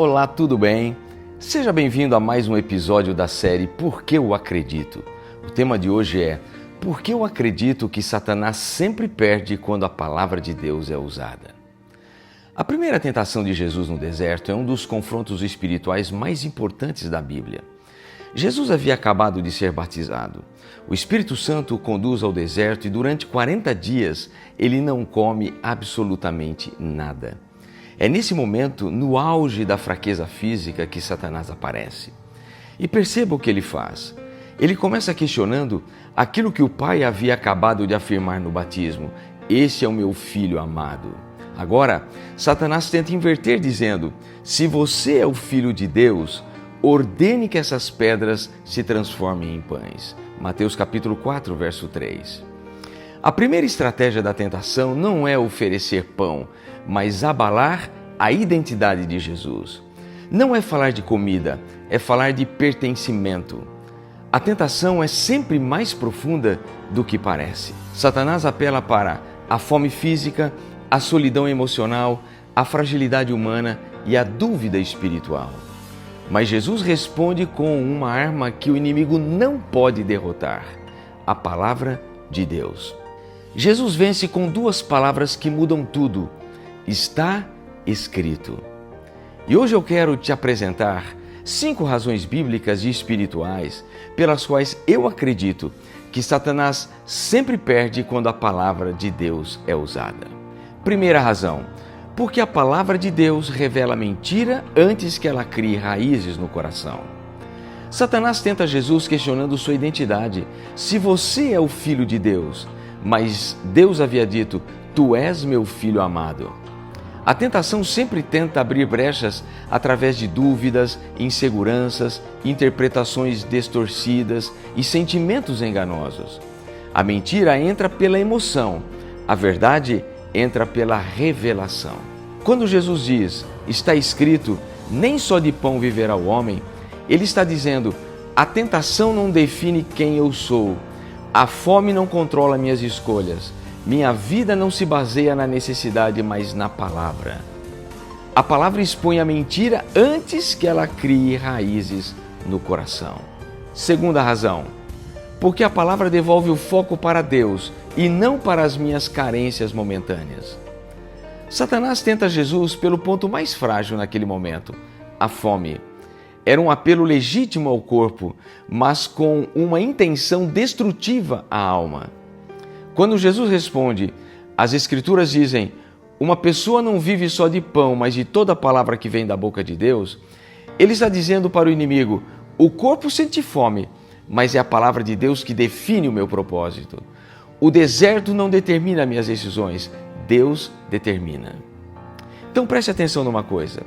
Olá, tudo bem? Seja bem-vindo a mais um episódio da série Por que eu acredito? O tema de hoje é Por que eu acredito que Satanás sempre perde quando a palavra de Deus é usada? A primeira tentação de Jesus no deserto é um dos confrontos espirituais mais importantes da Bíblia. Jesus havia acabado de ser batizado. O Espírito Santo o conduz ao deserto e durante 40 dias ele não come absolutamente nada. É nesse momento, no auge da fraqueza física, que Satanás aparece. E perceba o que ele faz. Ele começa questionando aquilo que o Pai havia acabado de afirmar no batismo: "Esse é o meu Filho amado". Agora, Satanás tenta inverter dizendo: "Se você é o Filho de Deus, ordene que essas pedras se transformem em pães". Mateus capítulo 4, verso 3. A primeira estratégia da tentação não é oferecer pão, mas abalar a identidade de Jesus. Não é falar de comida, é falar de pertencimento. A tentação é sempre mais profunda do que parece. Satanás apela para a fome física, a solidão emocional, a fragilidade humana e a dúvida espiritual. Mas Jesus responde com uma arma que o inimigo não pode derrotar: a palavra de Deus. Jesus vence com duas palavras que mudam tudo: está escrito. E hoje eu quero te apresentar 5 razões bíblicas e espirituais pelas quais eu acredito que Satanás sempre perde quando a palavra de Deus é usada. Primeira razão: porque a palavra de Deus revela mentira antes que ela crie raízes no coração. Satanás tenta Jesus questionando sua identidade. Se você é o Filho de Deus, mas Deus havia dito: "Tu és meu Filho amado". A tentação sempre tenta abrir brechas através de dúvidas, inseguranças, interpretações distorcidas e sentimentos enganosos. A mentira entra pela emoção, a verdade entra pela revelação. Quando Jesus diz, está escrito, nem só de pão viverá o homem, ele está dizendo, a tentação não define quem eu sou, a fome não controla minhas escolhas, minha vida não se baseia na necessidade, mas na palavra. A palavra expõe a mentira antes que ela crie raízes no coração. Segunda razão, porque a palavra devolve o foco para Deus e não para as minhas carências momentâneas. Satanás tenta Jesus pelo ponto mais frágil naquele momento, a fome. Era um apelo legítimo ao corpo, mas com uma intenção destrutiva à alma. Quando Jesus responde, as Escrituras dizem, uma pessoa não vive só de pão, mas de toda a palavra que vem da boca de Deus, ele está dizendo para o inimigo, o corpo sente fome, mas é a palavra de Deus que define o meu propósito. O deserto não determina minhas decisões, Deus determina. Então preste atenção numa coisa.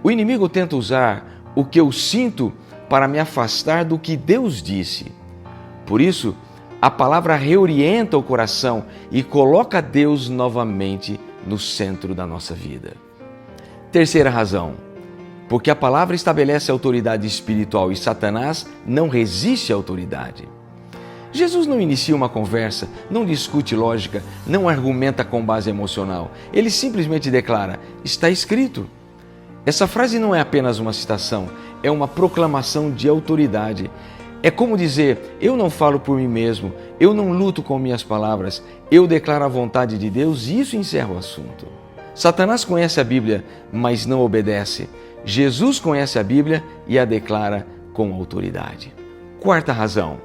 O inimigo tenta usar o que eu sinto para me afastar do que Deus disse. Por isso, a palavra reorienta o coração e coloca Deus novamente no centro da nossa vida. Terceira razão, porque a palavra estabelece autoridade espiritual e Satanás não resiste à autoridade. Jesus não inicia uma conversa, não discute lógica, não argumenta com base emocional. Ele simplesmente declara, está escrito. Essa frase não é apenas uma citação, é uma proclamação de autoridade. É como dizer, eu não falo por mim mesmo, eu não luto com minhas palavras, eu declaro a vontade de Deus e isso encerra o assunto. Satanás conhece a Bíblia, mas não obedece. Jesus conhece a Bíblia e a declara com autoridade. Quarta razão,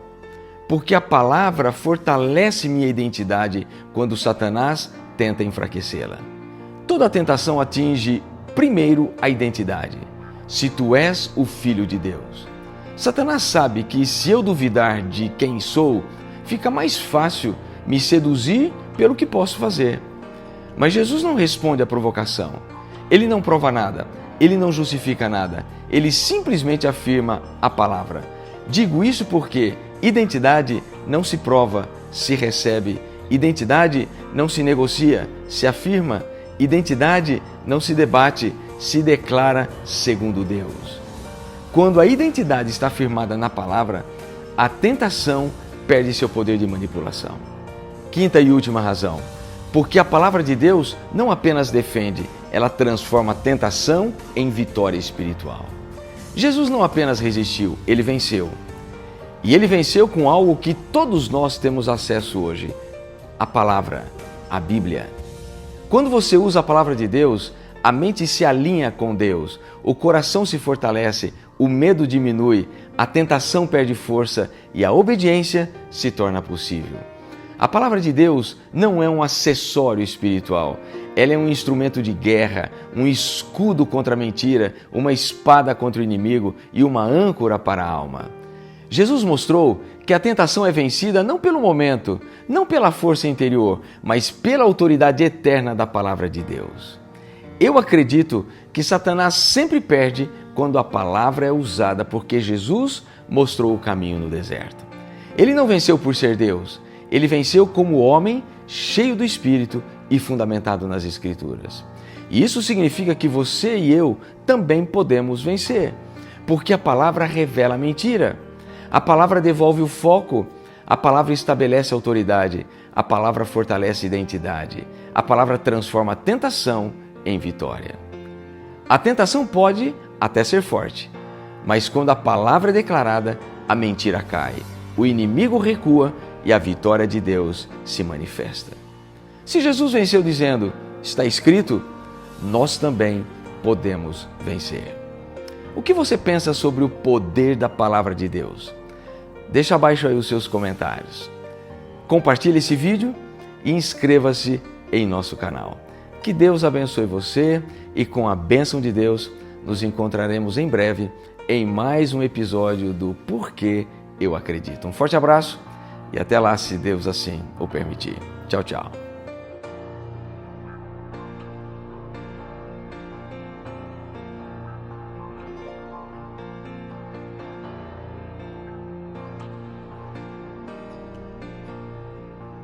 porque a palavra fortalece minha identidade quando Satanás tenta enfraquecê-la. Toda tentação atinge primeiro a identidade. Se tu és o Filho de Deus. Satanás sabe que se eu duvidar de quem sou, fica mais fácil me seduzir pelo que posso fazer. Mas Jesus não responde à provocação. Ele não prova nada, ele não justifica nada, ele simplesmente afirma a palavra. Digo isso porque identidade não se prova, se recebe. Identidade não se negocia, se afirma. Identidade não se debate, se declara segundo Deus. Quando a identidade está firmada na palavra, a tentação perde seu poder de manipulação. Quinta e última razão, porque a palavra de Deus não apenas defende, ela transforma a tentação em vitória espiritual. Jesus não apenas resistiu, ele venceu. E ele venceu com algo que todos nós temos acesso hoje: a palavra, a Bíblia. Quando você usa a palavra de Deus, a mente se alinha com Deus, o coração se fortalece, o medo diminui, a tentação perde força e a obediência se torna possível. A palavra de Deus não é um acessório espiritual, ela é um instrumento de guerra, um escudo contra a mentira, uma espada contra o inimigo e uma âncora para a alma. Jesus mostrou que a tentação é vencida não pelo momento, não pela força interior, mas pela autoridade eterna da palavra de Deus. Eu acredito que Satanás sempre perde quando a palavra é usada, porque Jesus mostrou o caminho no deserto. Ele não venceu por ser Deus, ele venceu como homem cheio do Espírito e fundamentado nas Escrituras. E isso significa que você e eu também podemos vencer, porque a palavra revela a mentira. A palavra devolve o foco, a palavra estabelece autoridade, a palavra fortalece identidade, a palavra transforma a tentação em vitória. A tentação pode até ser forte, mas quando a palavra é declarada, a mentira cai, o inimigo recua e a vitória de Deus se manifesta. Se Jesus venceu dizendo, está escrito, nós também podemos vencer. O que você pensa sobre o poder da palavra de Deus? Deixa abaixo aí os seus comentários. Compartilhe esse vídeo e inscreva-se em nosso canal. Que Deus abençoe você e com a bênção de Deus nos encontraremos em breve em mais um episódio do Porquê Eu Acredito. Um forte abraço e até lá, se Deus assim o permitir. Tchau, tchau.